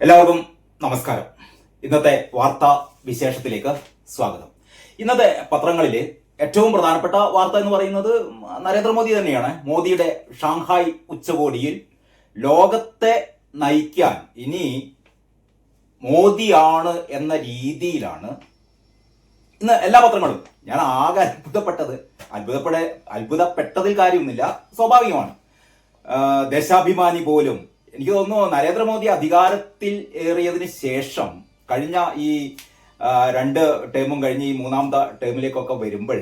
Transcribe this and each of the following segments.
എല്ലാവർക്കും നമസ്കാരം. ഇന്നത്തെ വാർത്താ വിശേഷത്തിലേക്ക് സ്വാഗതം. ഇന്നത്തെ പത്രങ്ങളിൽ ഏറ്റവും പ്രധാനപ്പെട്ട വാർത്ത എന്ന് പറയുന്നത് നരേന്ദ്രമോദി തന്നെയാണ്. മോദിയുടെ ഷാങ്ഹായ് ഉച്ചകോടിയിൽ ലോകത്തെ നയിക്കാൻ ഇനി മോദിയാണ് എന്ന രീതിയിലാണ് ഇന്ന് എല്ലാ പത്രങ്ങളും. ഞാൻ ആകെ അത്ഭുതപ്പെട്ടതിൽ കാര്യമൊന്നുമില്ല, സ്വാഭാവികമാണ്. ദേശാഭിമാനി പോലും, എനിക്ക് തോന്നുന്നു നരേന്ദ്രമോദി അധികാരത്തിൽ ഏറിയതിന് ശേഷം കഴിഞ്ഞ ഈ 2 ടേമും കഴിഞ്ഞ് ഈ 3ാമത്തെ ടേമിലേക്കൊക്കെ വരുമ്പോൾ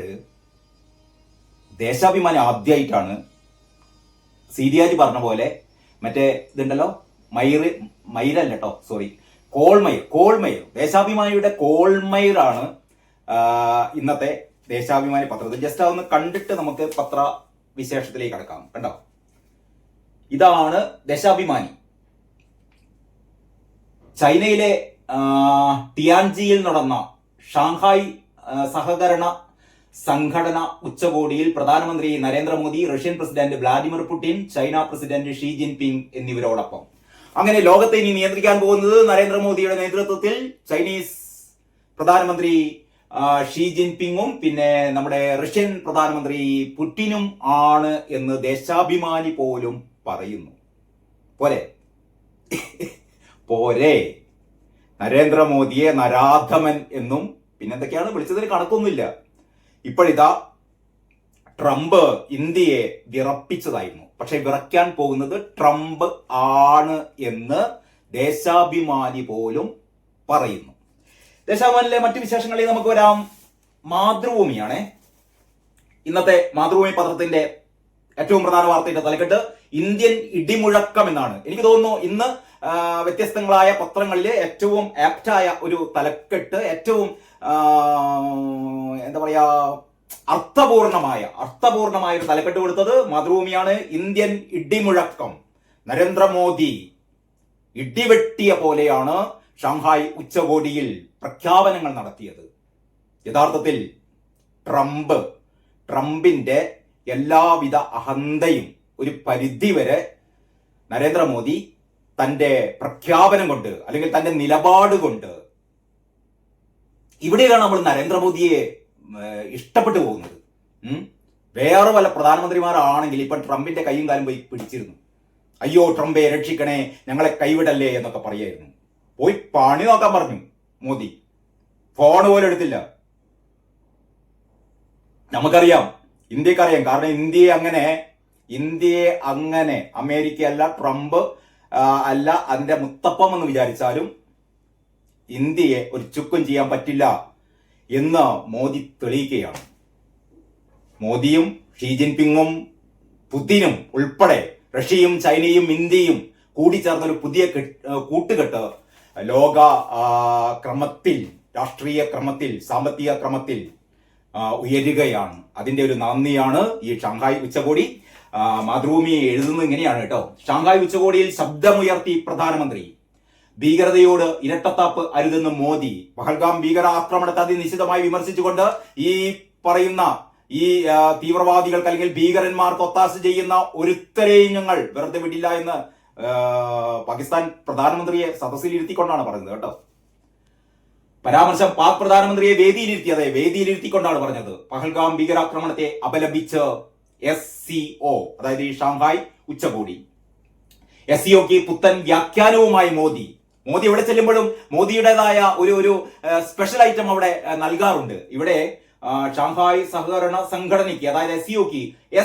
ദേശാഭിമാനി ആദ്യമായിട്ടാണ് സീരിയാജി പറഞ്ഞ പോലെ മറ്റേ ഇതുണ്ടല്ലോ മയിരല്ല കേട്ടോ, സോറി, കോൾമയിർ ദേശാഭിമാനിയുടെ കോൾമയിറാണ് ഇന്നത്തെ ദേശാഭിമാനി പത്രത്തിൽ. ജസ്റ്റ് അതൊന്ന് കണ്ടിട്ട് നമുക്ക് പത്ര വിശേഷത്തിലേക്ക് കടക്കാം. കണ്ടോ, ഇതാണ് ദേശാഭിമാനി. ചൈനയിലെ ടിയാൻജിയിൽ നടന്ന ഷാങ്ഹായ് സഹകരണ സംഘടന ഉച്ചകോടിയിൽ പ്രധാനമന്ത്രി Narendra Modi, Russian president Vladimir Putin, China president Xi Jinping എന്നിവരോടൊപ്പം. അങ്ങനെ ലോകത്തെ ഇനി നിയന്ത്രിക്കാൻ പോകുന്നത് നരേന്ദ്രമോദിയുടെ നേതൃത്വത്തിൽ ചൈനീസ് പ്രധാനമന്ത്രി ഷീ ജിൻപിങ്ങും പിന്നെ നമ്മുടെ റഷ്യൻ പ്രധാനമന്ത്രി പുടിനും ആണ് എന്ന് ദേശാഭിമാനി പോലും പറയുന്നു. പോരെ നരേന്ദ്രമോദിയെ നരാധമൻ എന്നും പിന്നെന്തൊക്കെയാണ് വിളിച്ചതിന് കണക്കൊന്നുമില്ല. ഇപ്പോഴിതാ ട്രംപ് ഇന്ത്യയെ വിറപ്പിച്ചതായിരുന്നു, പക്ഷെ വിറയ്ക്കാൻ പോകുന്നത് ട്രംപ് ആണ് എന്ന് ദേശാഭിമാനി പോലും പറയുന്നു. ദേശാഭിമാനിലെ മറ്റു വിശേഷങ്ങളിൽ നമുക്ക് വരാം. മാതൃഭൂമിയാണ് ഇന്നത്തെ മാതൃഭൂമി പത്രത്തിന്റെ ഏറ്റവും പ്രധാന വാർത്തയുടെ തലക്കെട്ട് ഇന്ത്യൻ ഇടിമുഴക്കം എന്നാണ്. എനിക്ക് തോന്നുന്നു ഇന്ന് വ്യത്യസ്തങ്ങളായ പത്രങ്ങളിൽ ഏറ്റവും ആപ്റ്റായ ഒരു തലക്കെട്ട്, ഏറ്റവും എന്താ പറയാ അർത്ഥപൂർണമായ ഒരു തലക്കെട്ട് കൊടുത്തത് മാതൃഭൂമിയാണ്. ഇന്ത്യൻ ഇടിമുഴക്കം, നരേന്ദ്രമോദി ഇടിവെട്ടിയ പോലെയാണ് ഷാങ്ഹായ് ഉച്ചകോടിയിൽ പ്രഖ്യാപനങ്ങൾ നടത്തിയത്. യഥാർത്ഥത്തിൽ ട്രംപിന്റെ എല്ലാവിധ അഹന്തയും ഒരു പരിധിവരെ നരേന്ദ്രമോദി തന്റെ പ്രഖ്യാപനം കൊണ്ട് അല്ലെങ്കിൽ തന്റെ നിലപാട് കൊണ്ട്, ഇവിടെയാണ് നമ്മൾ നരേന്ദ്രമോദിയെ ഇഷ്ടപ്പെട്ടു പോകുന്നത്. വേറെ വല്ല പ്രധാനമന്ത്രിമാരാണെങ്കിൽ ഇപ്പൊ ട്രംപിന്റെ കൈയും കാലും പോയി പിടിച്ചിരുന്നു. അയ്യോ ട്രംപെ രക്ഷിക്കണേ, ഞങ്ങളെ കൈവിടല്ലേ എന്നൊക്കെ പറയായിരുന്നു. പോയി പണി നോക്കാൻ പറഞ്ഞു മോദി. ഫോൺ പോലും എടുത്തില്ല. നമുക്കറിയാം, ഇന്ത്യക്കറിയാം. കാരണം ഇന്ത്യയെ അങ്ങനെ അമേരിക്ക അല്ല, ട്രംപ് അല്ല, അതിന്റെ മുത്തപ്പം എന്ന് വിചാരിച്ചാലും ഇന്ത്യയെ ഒരു ചുക്കും ചെയ്യാൻ പറ്റില്ല എന്ന് മോദി തെളിയിക്കുകയാണ്. മോദിയും ഷീ ജിൻപിങ്ങും പുതിനും ഉൾപ്പെടെ റഷ്യയും ചൈനയും ഇന്ത്യയും കൂടിച്ചേർന്നൊരു പുതിയ കൂട്ടുകെട്ട് ലോക ക്രമത്തിൽ, രാഷ്ട്രീയ ക്രമത്തിൽ, സാമ്പത്തിക ക്രമത്തിൽ ഉയരുകയാണ്. അതിന്റെ ഒരു നന്ദിയാണ് ഈ ഷാങ്ഹായ് ഉച്ചകോടി. മാതൃഭൂമി എഴുതുന്നത് ഇങ്ങനെയാണ് കേട്ടോ. ഷാങ്ഹായ് ഉച്ചകോടിയിൽ ശബ്ദമുയർത്തി പ്രധാനമന്ത്രി, ഭീകരതയോട് ഇരട്ടത്താപ്പ് അരുതെന്ന് മോദി, പഹൽഗാം ഭീകരാക്രമണത്തെ അതിനിശ്ചിതമായി വിമർശിച്ചുകൊണ്ട് ഈ പറയുന്ന ഈ തീവ്രവാദികൾക്ക് അല്ലെങ്കിൽ ഭീകരന്മാർക്ക് ഒത്താശ ചെയ്യുന്ന ഒരുത്തരെയും ഞങ്ങൾ വെറുതെ വിടില്ല എന്ന് പാകിസ്ഥാൻ പ്രധാനമന്ത്രിയെ സദസ്സിലിരുത്തിക്കൊണ്ടാണ് പറയുന്നത് കേട്ടോ. പരാമർശം പാക് പ്രധാനമന്ത്രിയെ വേദിയിലിരുത്തിക്കൊണ്ടാണ് പറഞ്ഞത്. പഹൽഗാം ഭീകരാക്രമണത്തെ അപലപിച്ച് SCO, അതായത് ഈ ഷാങ്ഹായ് ഉച്ചകോടി. SCOക്ക് പുത്തൻ വ്യാഖ്യാനവുമായി മോദി എവിടെ ചെല്ലുമ്പോഴും മോദിയുടേതായ ഒരു സ്പെഷ്യൽ ഐറ്റം അവിടെ നൽകാറുണ്ട്. ഇവിടെ ഷാങ്ഹായ് സഹകരണ സംഘടനയ്ക്ക്, അതായത്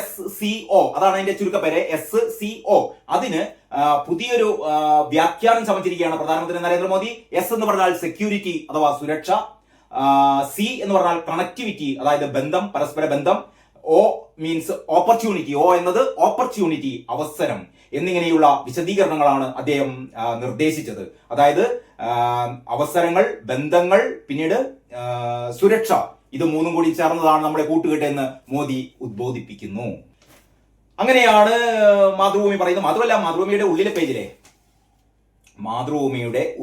SCO അതാണ് അതിന്റെ ചുരുക്കപ്പേര്, SCO, അതിന് പുതിയൊരു വ്യാഖ്യാനം ചമച്ചിരിക്കുകയാണ് പ്രധാനമന്ത്രി നരേന്ദ്രമോദി. S എന്ന് പറഞ്ഞാൽ സെക്യൂരിറ്റി അഥവാ സുരക്ഷ, C എന്ന് പറഞ്ഞാൽ കണക്ടിവിറ്റി, അതായത് ബന്ധം, പരസ്പര ബന്ധം, O മീൻസ് ഓപ്പർച്യൂണിറ്റി, O എന്നത് ഓപ്പർച്യൂണിറ്റി, അവസരം എന്നിങ്ങനെയുള്ള വിശദീകരണങ്ങളാണ് അദ്ദേഹം നിർദ്ദേശിച്ചത്. അതായത് അവസരങ്ങൾ, ബന്ധങ്ങൾ, പിന്നീട് സുരക്ഷ, ഇത് മൂന്നും കൂടി ചേർന്നതാണ് നമ്മുടെ കൂട്ടുകെട്ടെന്ന് മോദി ഉദ്ബോധിപ്പിക്കുന്നു. അങ്ങനെയാണ് മാതൃഭൂമി പറയുന്നത്. മാത്രമല്ല മാതൃഭൂമിയുടെ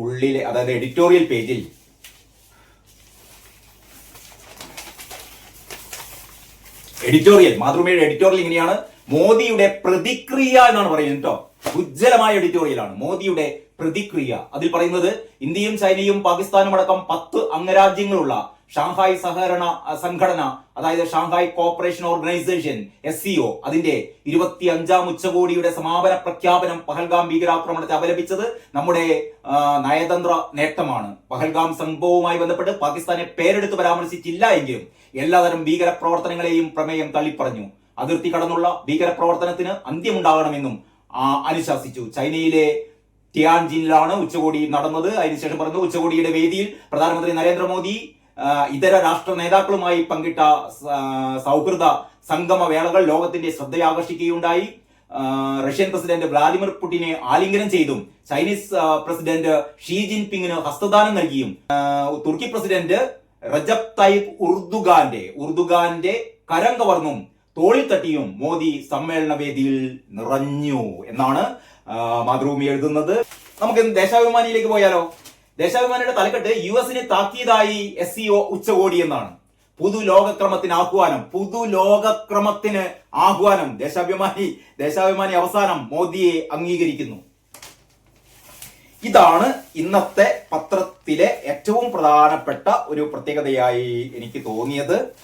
ഉള്ളിലെ അതായത് എഡിറ്റോറിയൽ പേജിൽ മാതൃഭൂമിയുടെ എഡിറ്റോറിയൽ ഇങ്ങനെയാണ്. മോദിയുടെ പ്രതിക്രിയ എന്നാണ് പറയുന്നത് കേട്ടോ. ഉജ്ജ്വലമായ എഡിറ്റോറിയലാണ്. മോദിയുടെ പ്രതിക്രിയ. അതിൽ പറയുന്നത് ഇന്ത്യയും ചൈനയും പാകിസ്ഥാനും അടക്കം 10 അംഗരാജ്യങ്ങളുള്ള ഷാങ്ഹായ് സഹകരണ സംഘടന, അതായത് ഷാങ്ഹായ് കോഓപ്പറേഷൻ ഓർഗനൈസേഷൻ SCO, അതിന്റെ 25ാം ഉച്ചകോടിയുടെ സമാപന പ്രഖ്യാപനം പഹൽഗാം ഭീകരാക്രമണത്തെ അപലപിച്ചത് നമ്മുടെ നയതന്ത്ര നേട്ടമാണ്. പഹൽഗാം സംഭവവുമായി ബന്ധപ്പെട്ട് പാകിസ്ഥാനെ പേരെടുത്ത് പരാമർശിച്ചില്ല എങ്കിലും എല്ലാതരം ഭീകര പ്രവർത്തനങ്ങളെയും പ്രമേയം തള്ളിപ്പറഞ്ഞു. അതിർത്തി കടന്നുള്ള ഭീകരപ്രവർത്തനത്തിന് അന്ത്യമുണ്ടാകണമെന്നും അനുശാസിച്ചു. ചൈനയിലെ ടിയാൻജിനിലാണ് ഉച്ചകോടി നടന്നത്. അതിനുശേഷം പറഞ്ഞു, ഉച്ചകോടിയുടെ വേദിയിൽ പ്രധാനമന്ത്രി നരേന്ദ്രമോദി ഇതര രാഷ്ട്ര നേതാക്കളുമായി പങ്കിട്ട സൗഹൃദ സംഗമ വേളകൾ ലോകത്തിന്റെ ശ്രദ്ധയാകർഷിക്കുകയുണ്ടായി. റഷ്യൻ പ്രസിഡന്റ് വ്ളാദിമിർ പുടിനെ ആലിംഗനം ചെയ്തും ചൈനീസ് പ്രസിഡന്റ് ഷീ ജിൻപിങ്ങിന് ഹസ്തദാനം നൽകിയും തുർക്കി പ്രസിഡന്റ് റജബ് തയ്യിബ് ഉർദുഗാന്റെ കരം കവർന്നും തോളിൽ തട്ടിയും മോദി സമ്മേളന വേദിയിൽ നിറഞ്ഞു എന്നാണ് മാതൃഭൂമി എഴുതുന്നത്. നമുക്ക് ദേശാഭിമാനിയിലേക്ക് പോയാലോ? ദേശാഭിമാനിയുടെ തലക്കെട്ട് US താക്കീതായി SCO ഉച്ചകോടി എന്നാണ്. പുതുലോകക്രമത്തിന് ആഹ്വാനം. ദേശാഭിമാനി അവസാനം മോദിയെ അംഗീകരിക്കുന്നു. ഇതാണ് ഇന്നത്തെ പത്രത്തിലെ ഏറ്റവും പ്രധാനപ്പെട്ട ഒരു പ്രത്യേകതയായി എനിക്ക് തോന്നിയത്.